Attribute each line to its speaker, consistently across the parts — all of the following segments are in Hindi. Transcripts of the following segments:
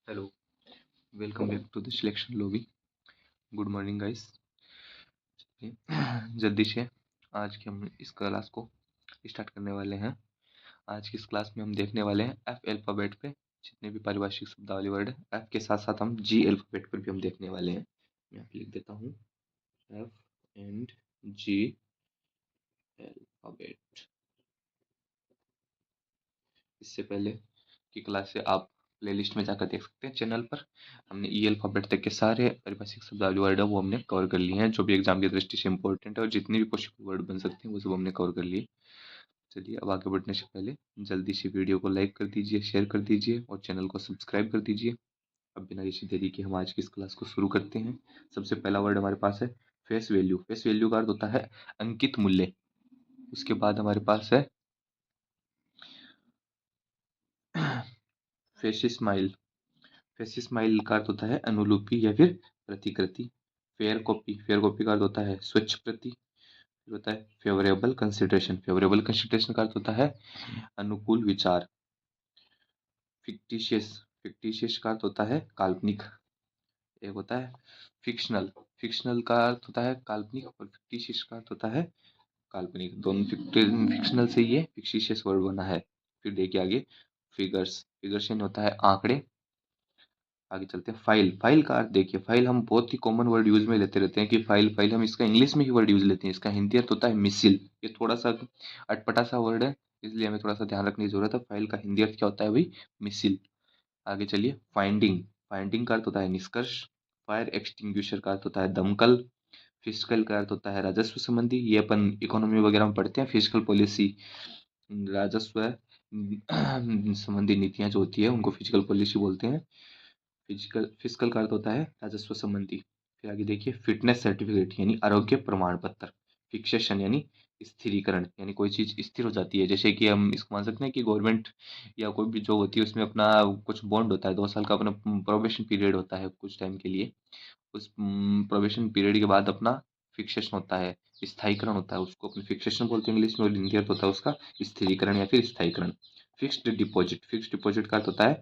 Speaker 1: Hello, welcome back to the selection lobby. Good morning guys. जल्दी से आज की हम इस क्लास को स्टार्ट करने वाले हैं। आज की इस क्लास में हम देखने वाले हैं एफ अल्फ़ाबेट पे जितने भी पारिभाषिक शब्दावली वर्ड है। एफ के साथ साथ हम जी अल्फ़ाबेट पर भी हम देखने वाले हैं। मैं यहाँ पे लिख देता हूँ एफ एंड जी अल्फ़ाबेट। इससे पहले की क्लास से आप प्लेलिस्ट में जाकर देख सकते हैं चैनल पर। हमने ई अल्फ़ाबेट तक के सारे पारिभाषिक शब्दावली वर्ड है वो हमने कवर कर लिए हैं, जो भी एग्जाम की दृष्टि से इंपॉर्टेंट है और जितने भी पॉसिबल वर्ड बन सकते हैं वो सब हमने कवर कर लिए। चलिए अब आगे बढ़ने से पहले जल्दी से वीडियो को लाइक कर दीजिए, शेयर कर दीजिए और चैनल को सब्सक्राइब कर दीजिए। अब बिना किसी देरी के हम आज की इस क्लास को शुरू करते हैं। सबसे पहला वर्ड हमारे पास है फेस वैल्यू। फेस वैल्यू का अर्थ होता है अंकित मूल्य। उसके बाद हमारे पास है फेस स्माइल। फेस स्माइल का अर्थ होता है अनुलिपि या फिर प्रतिकृति। फेयर कॉपी, फेयर कॉपी का अर्थ होता है स्वच्छ प्रति। फिर होता है फेवरेबल कंसिडरेशन। फेवरेबल कंसिडरेशन का अर्थ होता है अनुकूल विचार। फिक्टिशियस, फिक्टिशियस का अर्थ होता है काल्पनिक। एक होता है फिक्शनल। फिक्शनल का अर्थ होता है काल्पनिक और फिक्टिशियस का अर्थ होता है काल्पनिक। दोनों फिक्शनल से ये फिक्टिशियस वर्ड बना है। फिर देखिए आगे फिगर्स। फिगर्स यानी होता है आंकड़े। आगे चलते हैं फाइल। फाइल का अर्थ देखिए, फाइल हम बहुत ही कॉमन वर्ड यूज में लेते रहते हैं कि फाइल फाइल, हम इसका इंग्लिश में ही वर्ड यूज लेते हैं। इसका हिंदी अर्थ होता है मिसिल। ये थोड़ा सा अटपटा सा वर्ड है, इसलिए हमें थोड़ा सा ध्यान रखने की जरूरत है। फाइल का हिंदी अर्थ क्या होता है भाई? मिसिल। आगे चलिए फाइंडिंग। फाइंडिंग का अर्थ होता है निष्कर्ष। फायर एक्सटिंग्विशर का अर्थ होता है दमकल। फिजिकल का अर्थ होता है राजस्व संबंधी। ये अपन इकोनॉमी वगैरह में पढ़ते हैं। फिजिकल पॉलिसी राजस्व संबंधी नीतियां जो होती है उनको फिजिकल पॉलिसी बोलते हैं। फिजिकल फिजिकल का अर्थ होता है राजस्व संबंधी। फिर आगे देखिए फिटनेस सर्टिफिकेट यानी आरोग्य प्रमाण पत्र। फिक्सेशन यानी स्थिरीकरण, यानी कोई चीज स्थिर हो जाती है। जैसे कि हम इसको मान सकते हैं कि गवर्नमेंट या कोई भी जॉब होती है उसमें अपना कुछ बॉन्ड होता है, 2 साल का अपना प्रोबेशन पीरियड होता है कुछ टाइम के लिए। उस प्रोबेशन पीरियड के बाद अपना फिक्सेशन होता है, स्थायीकरण होता है। उसको अपन फिक्सेशन बोलते हैं इंग्लिश में, और हिंदी अर्थ होता है उसका स्थिरीकरण या फिर स्थायीकरण। Fixed deposit. फिक्स्ड डिपॉजिट का अर्थ होता है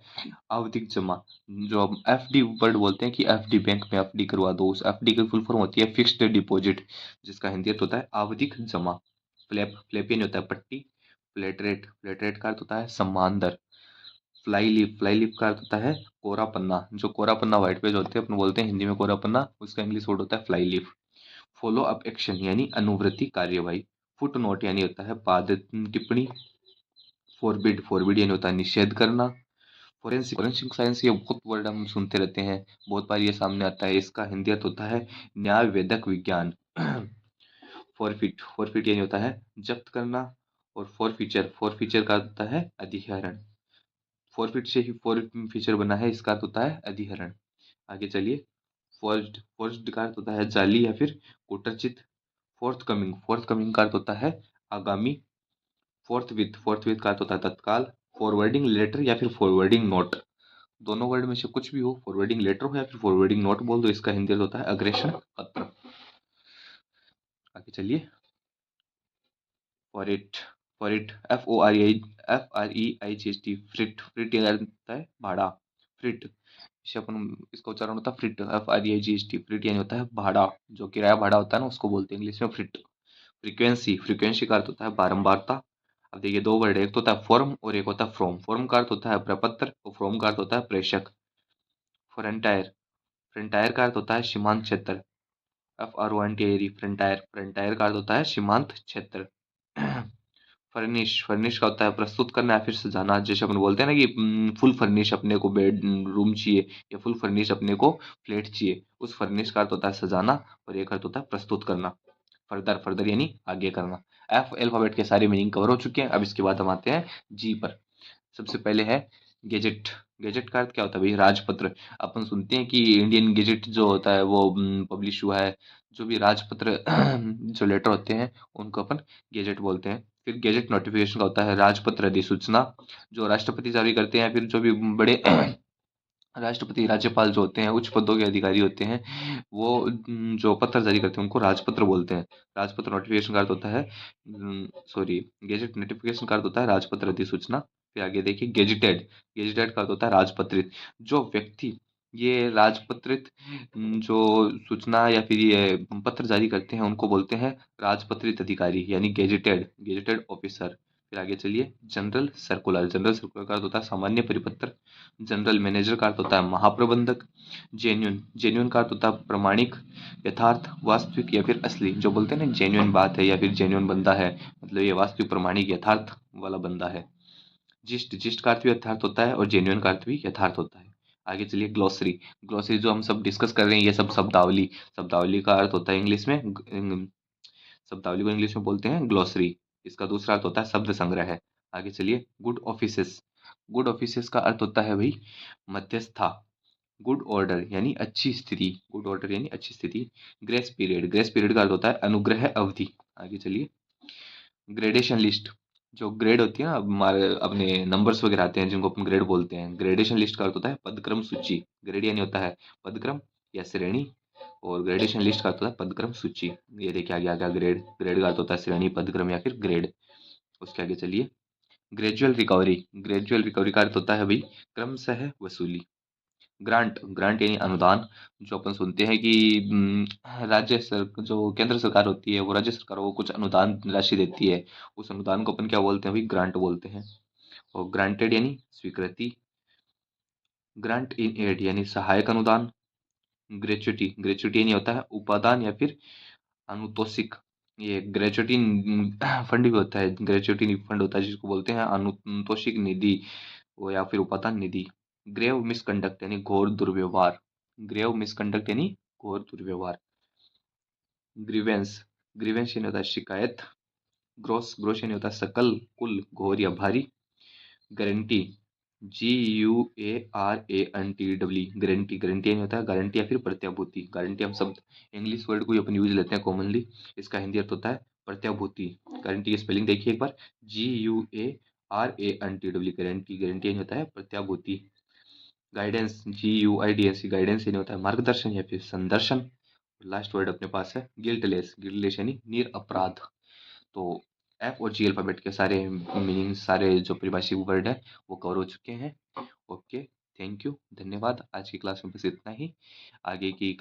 Speaker 1: आवधिक जमा। जो हम एफडी वर्ड बोलते हैं कि एफडी बैंक में एफडी करवा दो, उस एफडी की फुल फॉर्म होती है फिक्स्ड डिपॉजिट, जिसका हिंदी अर्थ होता है आवधिक जमा। फ्लैप, फ्लैपियन होता है पट्टी। फ्लैट रेट, फ्लैट रेट का अर्थ होता है सम्मान दर। फ्लाई लीफ, फ्लाई लीफ का अर्थ होता है कोरा पन्ना। जो कोरा पन्ना व्हाइट पेज होते हैं अपन बोलते हैं हिंदी में कोरा पन्ना, उसका इंग्लिश वर्ड होता है fly leaf. Follow up action यानी अनुवृत्ति कार्यवाही। फुट नोट यानी होता है पाद टिप्पणी। फॉरबिड, फॉरबिड यानी होता है निषेध करना। फोरेंसिक, फोरेंसिक साइंस, ये बहुत वर्ड हम सुनते रहते हैं, बहुत बार ये सामने आता है। इसका हिंदी अर्थ होता है न्याय वेदक विज्ञान। फॉरफिट, फॉरफिट यानी होता है जब्त करना। और फॉरफीचर, फॉरफीचर का अर्थ होता है अधिहरण। फॉरफिट से ही फोर फीचर बना है, इसका अर्थ होता है अधिहरण। आगे चलिए फोर्ज्ड, फोर्ज्ड का अर्थ होता है जाली या फिर कुटर्चित। फोर्थ कमिंग, फोर्थ कमिंग का अर्थ होता है आगामी। फोर्थ विथ का अर्थ होता है तत्काल। फॉरवर्डिंग लेटर या फिर फॉरवर्डिंग नोट, दोनों वर्ड में से कुछ भी हो, फॉरवर्डिंग लेटर हो या फिर फॉरवर्डिंग नोट बोल दो, इसका हिंदी अर्थ होता है अग्रेषण पत्र। आगे चलिए फॉरिट, फॉरिट FOREIGHT, फ्रिट, फ्रिट यानी होता है भाड़ा। फ्रिट, इसे अपन, इसका उच्चारण होता है फ्रिट, FREIGHT। फ्रिट यानी होता है भाड़ा, जो किराया भाड़ा होता है ना उसको बोलते हैं इंग्लिश में फ्रिट। फ्रीक्वेंसी, फ्रीक्वेंसी का अर्थ होता है बारंबारता। अब देखिए दो वर्ड है, एक तो होता है फॉर्म और एक होता है फ्रॉम। फॉर्म का अर्थ होता है प्रपत्र और फ्रॉम का अर्थ होता है प्रेषक। फ्रंटायर, फ्रंटायर का अर्थ होता है सीमांत क्षेत्र। FRONTIER, फ्रंटायर, फ्रंटायर का अर्थ होता है सीमांत क्षेत्र। फर्निश, फर्निश का होता है प्रस्तुत करना या फिर सजाना। जैसे अपन बोलते हैं ना कि फुल फर्निश अपने को बेड रूम चाहिए या फुल फर्निश अपने को फ्लैट चाहिए, उस फर्निश का अर्थ होता है सजाना और एक अर्थ होता है प्रस्तुत करना। फर्दर, फर्दर यानी आगे करना। एफ अल्फाबेट के सारे मीनिंग कवर हो चुके हैं। अब इसके बाद हम आते हैं जी पर। सबसे पहले है गेजेट। गेजेट का अर्थ क्या होता है भाई? राजपत्र। अपन सुनते हैं कि इंडियन गेजेट जो होता है वो पब्लिश हुआ है। जो भी राजपत्र जो लेटर होते हैं उनको अपन गेजेट बोलते हैं। फिर गेजेट नोटिफिकेशन का होता है राजपत्र अधिसूचना, जो राष्ट्रपति जारी करते हैं। फिर जो भी बड़े राष्ट्रपति, राज्यपाल जो होते हैं, उच्च पदों के अधिकारी होते हैं, वो जो पत्र जारी करते हैं उनको राजपत्र बोलते हैं। राजपत्र नोटिफिकेशन का अर्थ होता है, सॉरी, गेजेट नोटिफिकेशन का अर्थ होता है राजपत्र अधिसूचना। फिर आगे देखिए गेजेटेड। गेजेटेड का अर्थ होता है राजपत्रित। जो व्यक्ति ये राजपत्रित जो सूचना या फिर ये पत्र जारी करते हैं उनको बोलते हैं राजपत्रित अधिकारी यानी गेजेटेड, गेजेटेड ऑफिसर। फिर आगे चलिए जनरल सर्कुलर। जनरल सर्कुलर का अर्थ होता है सामान्य परिपत्र। जनरल मैनेजर का अर्थ होता है महाप्रबंधक। जेन्युइन, जेन्युइन का अर्थ होता है प्रमाणिक, यथार्थ, वास्तविक या फिर असली। जो बोलते हैं ना जेन्युइन बात है या फिर जेन्युइन बंदा है, मतलब ये वास्तविक, प्रमाणिक, यथार्थ वाला बंदा है। जिस्ट, जिस्ट का अर्थ भी यथार्थ होता है और जेन्युइन का अर्थ भी यथार्थ होता है। आगे चलिए ग्लोसरी। ग्लोसरी जो हम सब डिस्कस कर रहे हैं ये सब शब्दावली। शब्दावली का अर्थ होता है इंग्लिश में शब्दावली को इंग्लिश में बोलते हैं ग्लोसरी। इसका दूसरा अर्थ होता है शब्द संग्रह। आगे चलिए गुड ऑफिसेस। गुड ऑफिसेस का अर्थ होता है भाई मध्यस्थता। गुड ऑर्डर यानी अच्छी स्थिति, गुड ऑर्डर यानी अच्छी स्थिति। ग्रेस पीरियड, ग्रेस पीरियड का अर्थ होता है अनुग्रह अवधि। आगे चलिए ग्रेडेशन लिस्ट। जो ग्रेड होती है ना हमारे अपने नंबर्स वगैरह आते हैं जिनको अपन ग्रेड बोलते हैं, ग्रेडेशन लिस्ट का अर्थ होता है पदक्रम सूची। ग्रेड यानी होता है पदक्रम या श्रेणी, और ग्रेडेशन लिस्ट का अर्थ होता है पदक्रम सूची। ये देखिए आगे आ गया ग्रेड। ग्रेड का अर्थ होता है श्रेणी, पदक्रम या फिर ग्रेड। उसके आगे चलिए ग्रेजुअल रिकवरी। ग्रेजुअल रिकवरी का अर्थ होता है भाई क्रमशः वसूली। ग्रांट, ग्रांट यानी अनुदान। जो अपन सुनते हैं कि जो केंद्र सरकार होती है वो राज्य सरकार को कुछ अनुदान राशि देती है, उस अनुदान को अपन क्या बोलते हैं भाई ग्रांट बोलते हैं। और ग्रांटेड यानी स्वीकृति। ग्रांट इन एड यानी सहायक अनुदान। ग्रेचुटी, ग्रेचुटी यानी होता है उपादान या फिर अनुतोषिक। ये ग्रेचुटी फंड भी होता है, ग्रेचुटी फंड होता है जिसको बोलते हैं अनुतोषिक निधि वो या फिर उपादान निधि। ग्रेव मिसकंडक्ट यानी घोर दुर्व्यवहार। ग्रेव मिसकंडक्ट यानी घोर दुर्व्यवहार। ग्रीवेंस, ग्रीवेंस यानी होता है शिकायत। ग्रोस, ग्रोस यानी होता है सकल, कुल, घोर या भारी। गारंटी, GUARANTW, गारंटी, गारंटी यानी होता है गारंटी या फिर प्रत्याभूति। गारंटी हम शब्द इंग्लिश वर्ड को ही अपन यूज लेते हैं कॉमनली, इसका हिंदी अर्थ होता है प्रत्याभूति। गारंटी की स्पेलिंग देखिए एक बार, GUARANTW, गारंटी, गारंटी यानी होता है प्रत्याभूति। गाइडेंस, GUIDENS, गाइडेंस यानी होता है मार्गदर्शन या फिर संदर्शन। लास्ट वर्ड अपने पास है गिल्टलेस, गिल्टलेस यानी निरअपराध। तो एफ और जी अल्फाबेट के सारे मीनिंग, सारे जो परिभाषिक वर्ड है वो कवर हो चुके हैं। ओके, थैंक यू, धन्यवाद। आज की क्लास में बस इतना ही। आगे की